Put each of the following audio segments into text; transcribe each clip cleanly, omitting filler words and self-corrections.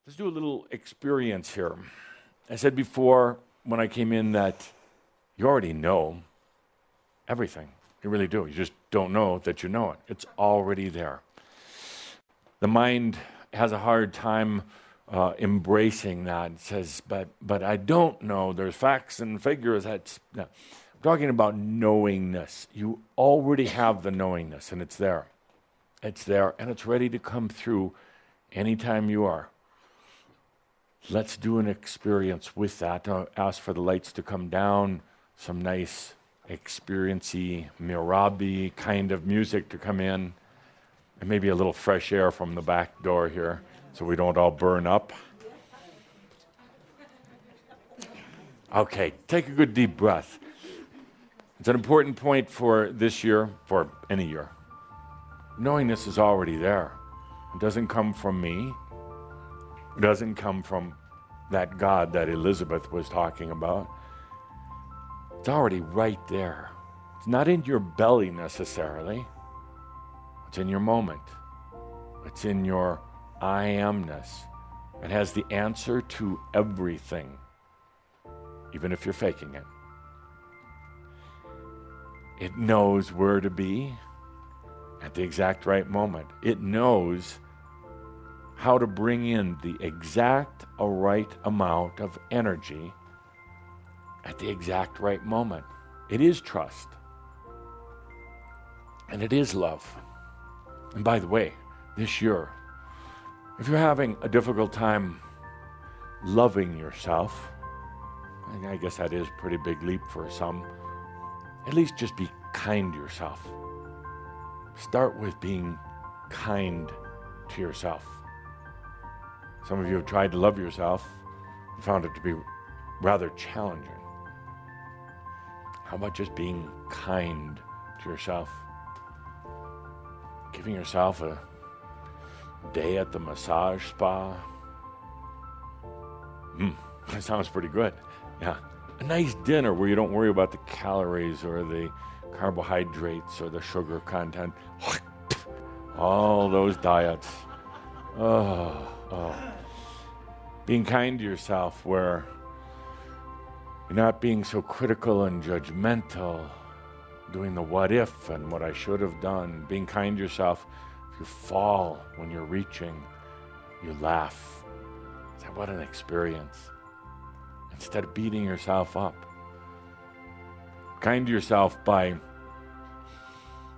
Let's do a little experience here. I said before when I came in that you already know everything. You really do. You just don't know that you know it. It's already there. The mind has a hard time embracing that. It says, but I don't know. There's facts and figures. No. I'm talking about knowingness. You already have the knowingness, and it's there. It's there, and it's ready to come through anytime you are. Let's do an experience with that. I'll ask for the lights to come down, some nice experience-y, mirabi kind of music to come in, and maybe a little fresh air from the back door here so we don't all burn up. Okay, take a good deep breath. It's an important point for this year, for any year. Knowing this is already there. It doesn't come from me. It doesn't come from that God that Elizabeth was talking about. It's already right there. It's not in your belly necessarily. It's in your moment. It's in your I amness. It has the answer to everything, even if you're faking it. It knows where to be at the exact right moment. It knows how to bring in the exact right amount of energy at the exact right moment. It is trust. And it is love. And by the way, this year, if you're having a difficult time loving yourself, and I guess that is a pretty big leap for some, at least just be kind to yourself. Start with being kind to yourself. Some of you have tried to love yourself and found it to be rather challenging. How about just being kind to yourself? Giving yourself a day at the massage spa. That sounds pretty good. Yeah. A nice dinner where you don't worry about the calories or the carbohydrates or the sugar content. All those diets. Oh. Being kind to yourself where you're not being so critical and judgmental, doing the what if and what I should have done. Being kind to yourself, if you fall when you're reaching, you laugh. Say, what an experience. Instead of beating yourself up. Kind to yourself by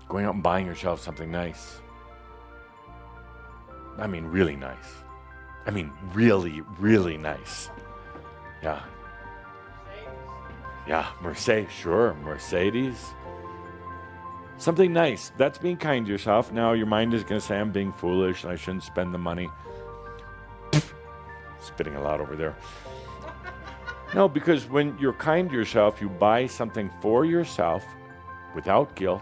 going out and buying yourself something nice. I mean, really nice. I mean, really, really nice. Yeah. Yeah, Mercedes. Something nice. That's being kind to yourself. Now your mind is going to say, I'm being foolish and I shouldn't spend the money. Spitting a lot over there. No, because when you're kind to yourself, you buy something for yourself without guilt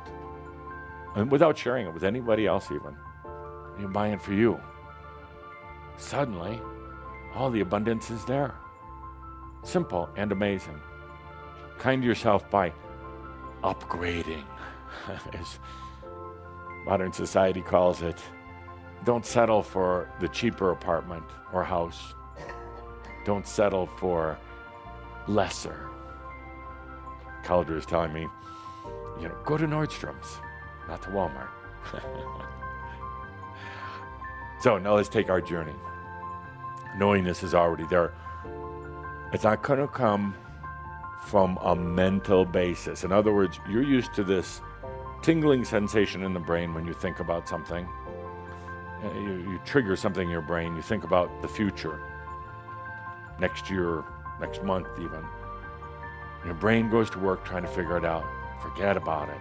and without sharing it with anybody else even. You're buying it for you. Suddenly, all the abundance is there. Simple and amazing. Kind to yourself by upgrading, as modern society calls it. Don't settle for the cheaper apartment or house. Don't settle for lesser. Calder is telling me, go to Nordstrom's, not to Walmart. So now let's take our journey. Knowing this is already there. It's not going to come from a mental basis. In other words, you're used to this tingling sensation in the brain when you think about something. You trigger something in your brain. You think about the future. Next year, next month even. Your brain goes to work trying to figure it out. Forget about it.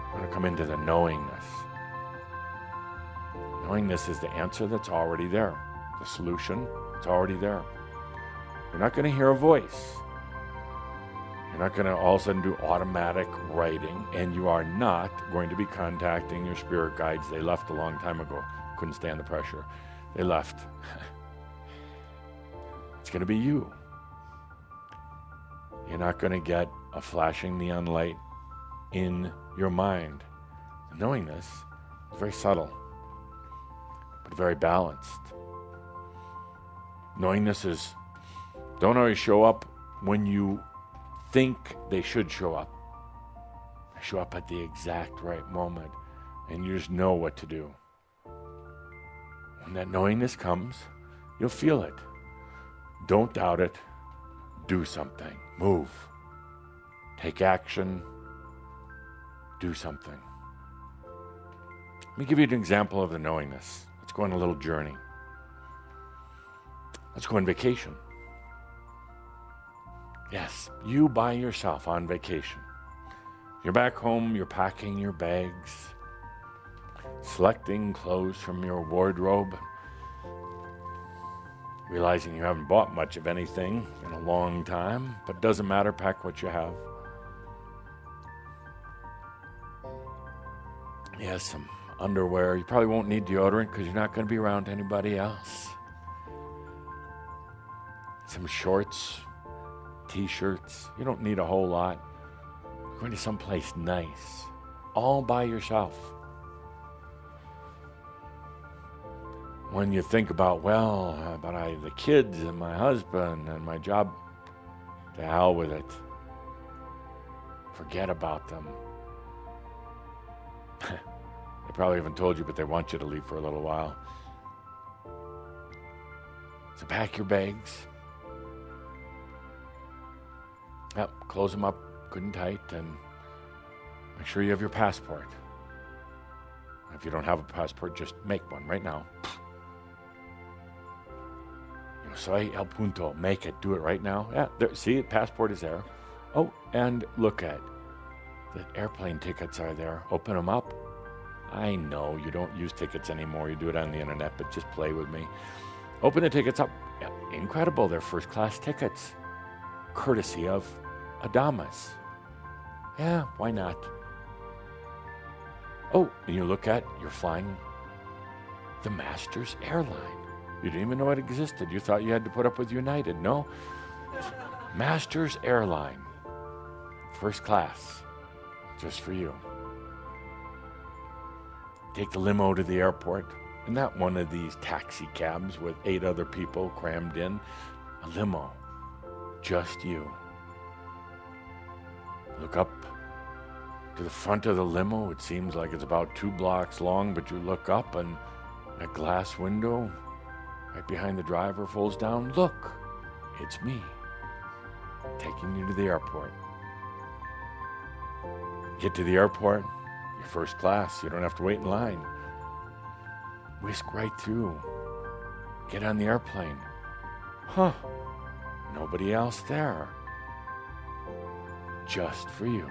We're going to come into the knowingness. Knowingness is the answer that's already there. The solution, it's already there. You're not going to hear a voice. You're not going to all of a sudden do automatic writing, and you are not going to be contacting your spirit guides. They left a long time ago. Couldn't stand the pressure. They left. It's going to be you. You're not going to get a flashing neon light in your mind. Knowing this is very subtle, but very balanced. Knowingnesses don't always show up when you think they should show up. They show up at the exact right moment, and you just know what to do. When that knowingness comes, you'll feel it. Don't doubt it. Do something. Move. Take action. Do something. Let me give you an example of the knowingness. Let's go on a little journey. Let's go on vacation. Yes, you by yourself on vacation. You're back home, you're packing your bags, selecting clothes from your wardrobe, realizing you haven't bought much of anything in a long time, but doesn't matter, pack what you have. Yes, some underwear. You probably won't need deodorant because you're not going to be around anybody else. Some shorts, t-shirts. You don't need a whole lot. You're going to someplace nice, all by yourself. When you think about, but the kids and my husband and my job, to hell with it. Forget about them. They probably haven't told you, but they want you to leave for a little while. So pack your bags. Yep, close them up good and tight, and make sure you have your passport. If you don't have a passport, just make one right now. Yo soy el punto. Make it. Do it right now. Yeah, there, see, passport is there. Oh, and look at the airplane tickets are there. Open them up. I know you don't use tickets anymore. You do it on the internet, but just play with me. Open the tickets up. Yeah, incredible. They're first-class tickets, courtesy of Adamus. Yeah, why not? Oh, and you look at, you're flying the Masters airline. You didn't even know it existed. You thought you had to put up with United. No. Masters airline. First class. Just for you. Take the limo to the airport. And not one of these taxi cabs with 8 other people crammed in. A limo. Just you. Look up to the front of the limo. It seems like it's about 2 blocks long, but you look up and a glass window right behind the driver folds down. Look, it's me, taking you to the airport. Get to the airport, you're first class. You don't have to wait in line. Whisk right through. Get on the airplane. Huh, nobody else there. Just for you.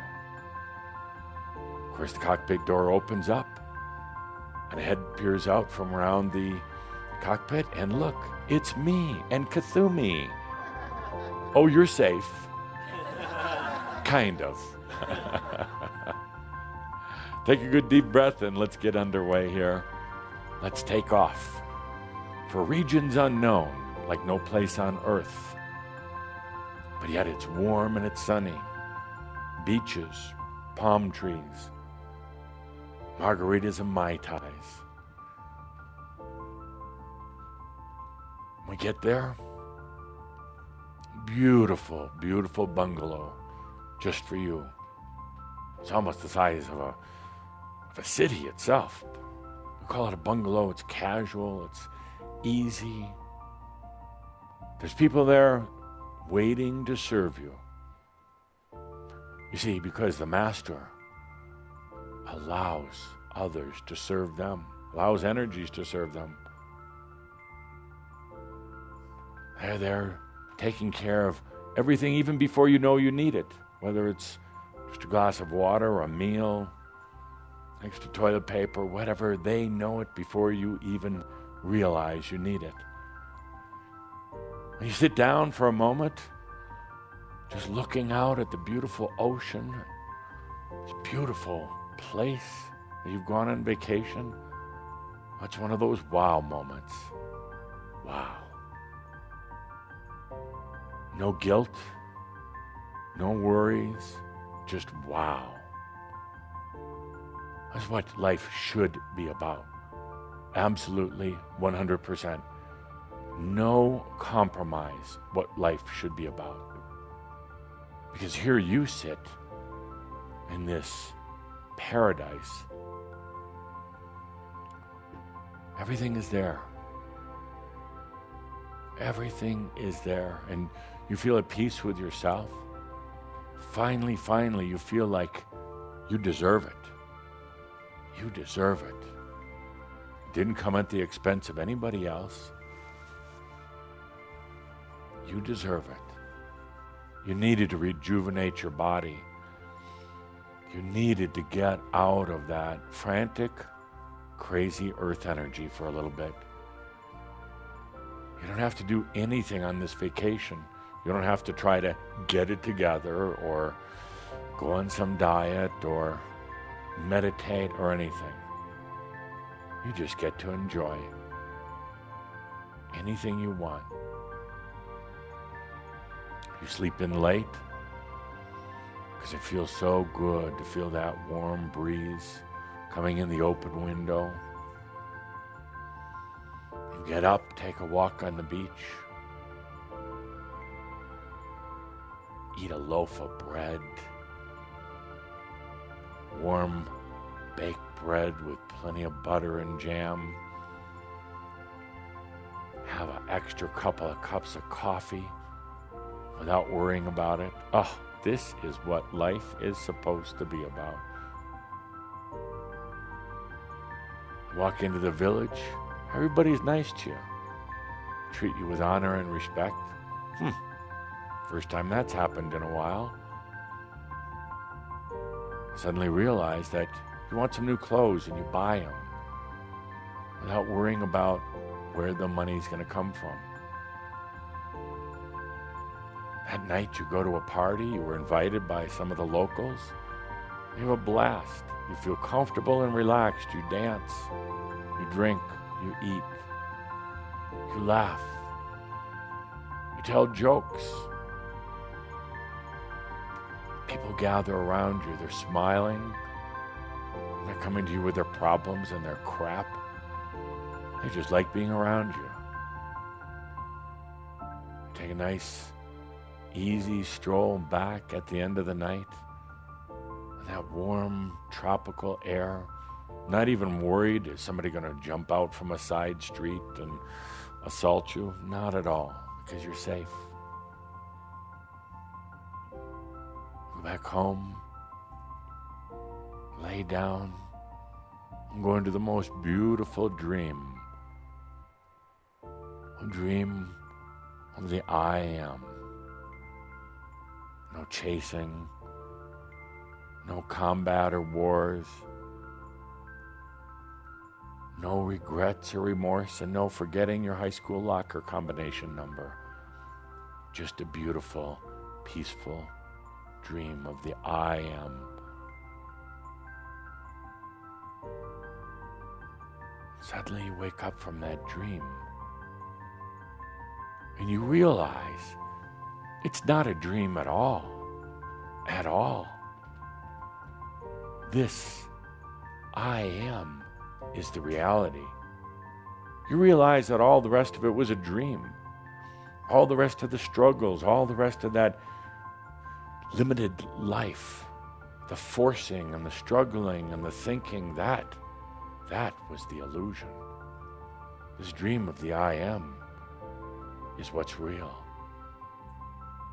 Of course, the cockpit door opens up, and a head peers out from around the cockpit, and look, it's me and Kathumi. Oh, you're safe. Kind of. Take a good deep breath and let's get underway here. Let's take off for regions unknown, like no place on earth. But yet it's warm and it's sunny. Beaches, palm trees, margaritas and Mai Tais. We get there, beautiful, beautiful bungalow, just for you. It's almost the size of a city itself. We call it a bungalow. It's casual, it's easy. There's people there waiting to serve you. You see, because the master allows others to serve them, allows energies to serve them. They're there taking care of everything even before you know you need it, whether it's just a glass of water or a meal, extra toilet paper, whatever. They know it before you even realize you need it. When you sit down for a moment, just looking out at the beautiful ocean, this beautiful place that you've gone on vacation, it's one of those wow moments. Wow. No guilt, no worries, just wow. That's what life should be about. Absolutely, 100%. no compromise what life should be about. Because here you sit in this paradise. Everything is there. Everything is there. And you feel at peace with yourself. Finally, you feel like you deserve it. You deserve it. It didn't come at the expense of anybody else. You deserve it. You needed to rejuvenate your body. You needed to get out of that frantic, crazy earth energy for a little bit. You don't have to do anything on this vacation. You don't have to try to get it together or go on some diet or meditate or anything. You just get to enjoy anything you want. You sleep in late because it feels so good to feel that warm breeze coming in the open window. You get up, take a walk on the beach, eat a loaf of bread, warm baked bread with plenty of butter and jam, have an extra couple of cups of coffee without worrying about it. Oh, this is what life is supposed to be about. Walk into the village, everybody's nice to you. Treat you with honor and respect. First time that's happened in a while. Suddenly realize that you want some new clothes and you buy them without worrying about where the money's going to come from. That night you go to a party, you were invited by some of the locals. You have a blast. You feel comfortable and relaxed. You dance, you drink, you eat, you laugh, you tell jokes. People gather around you, they're smiling. They're coming to you with their problems and their crap. They just like being around you. Take a nice, easy stroll back at the end of the night. That warm, tropical air. Not even worried, is somebody going to jump out from a side street and assault you? Not at all, because you're safe. Go back home, lay down, and go into the most beautiful dream. A dream of the I am. No chasing, no combat or wars, no regrets or remorse, and no forgetting your high school locker combination number. Just a beautiful, peaceful dream of the I am. Suddenly you wake up from that dream and you realize it's not a dream at all. At all. This I am is the reality. You realize that all the rest of it was a dream. All the rest of the struggles, all the rest of that limited life, the forcing and the struggling and the thinking, that was the illusion. This dream of the I am is what's real.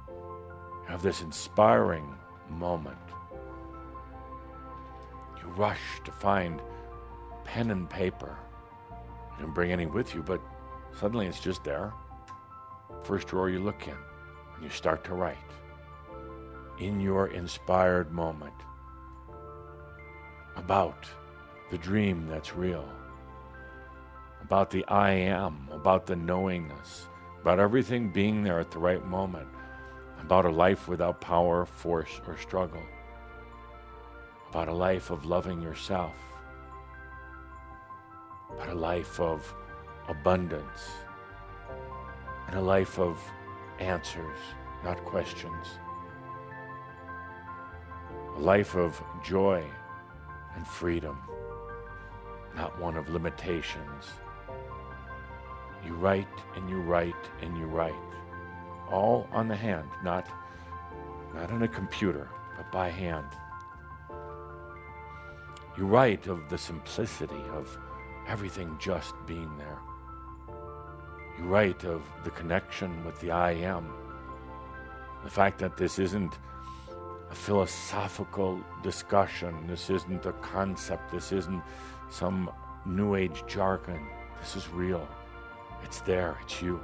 You have this inspiring moment. You rush to find pen and paper. You didn't bring any with you, but suddenly it's just there. First drawer you look in, and you start to write. In your inspired moment, about the dream that's real, about the I am, about the knowingness, about everything being there at the right moment, about a life without power, force, or struggle, about a life of loving yourself, about a life of abundance, and a life of answers, not questions, a life of joy and freedom, not one of limitations. You write and you write and you write. All on the hand, not on a computer, but by hand. You write of the simplicity of everything just being there. You write of the connection with the I am. The fact that this isn't a philosophical discussion, this isn't a concept, this isn't some new age jargon. This is real. It's there, it's you.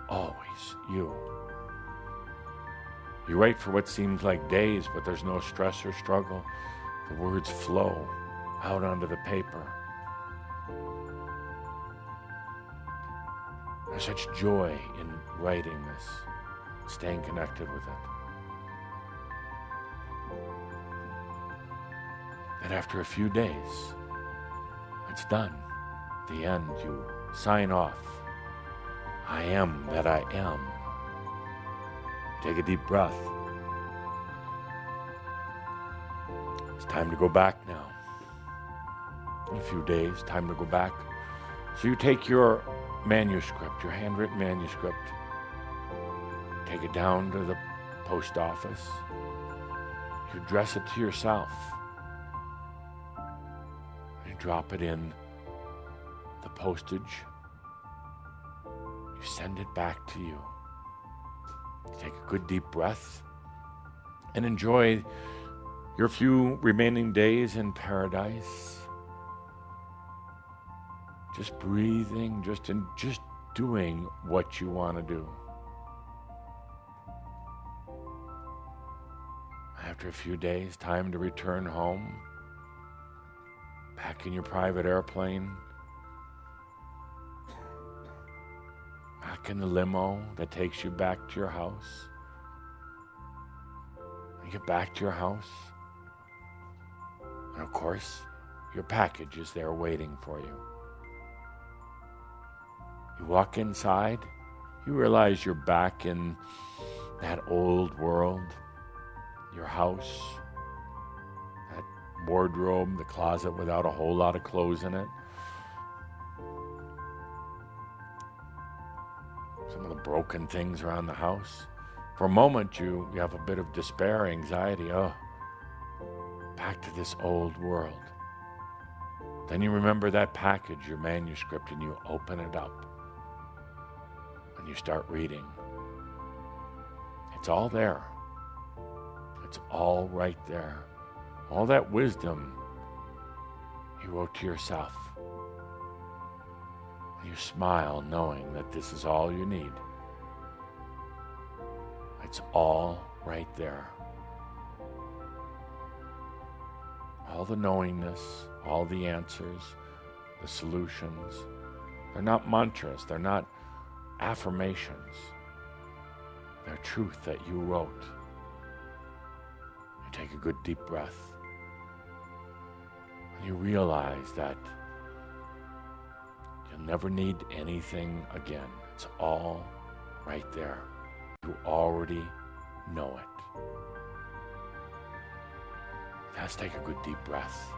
Always you. You write for what seems like days, but there's no stress or struggle. The words flow out onto the paper. There's such joy in writing this, staying connected with it. And after a few days, it's done. At the end, you sign off. I am that I am. Take a deep breath. It's time to go back now. In a few days, time to go back. So you take your manuscript, your handwritten manuscript, take it down to the post office. You address it to yourself. You drop it in the postage. You send it back to you. You take a good deep breath and enjoy your few remaining days in paradise. Just breathing, just doing what you want to do. After a few days, time to return home. Back in your private airplane. Back in the limo that takes you back to your house. You get back to your house. And of course, your package is there waiting for you. You walk inside, you realize you're back in that old world, your house, that wardrobe, the closet without a whole lot of clothes in it. Some of the broken things around the house. For a moment, you have a bit of despair, anxiety. Oh, back to this old world. Then you remember that package, your manuscript, and you open it up. And you start reading. It's all there. It's all right there. All that wisdom you wrote to yourself. You smile knowing that this is all you need. It's all right there. All the knowingness, all the answers, the solutions. They're not mantras. They're not affirmations. They're truth that you wrote. You take a good deep breath. And you realize that you'll never need anything again. It's all right there. You already know it. Let's take a good deep breath.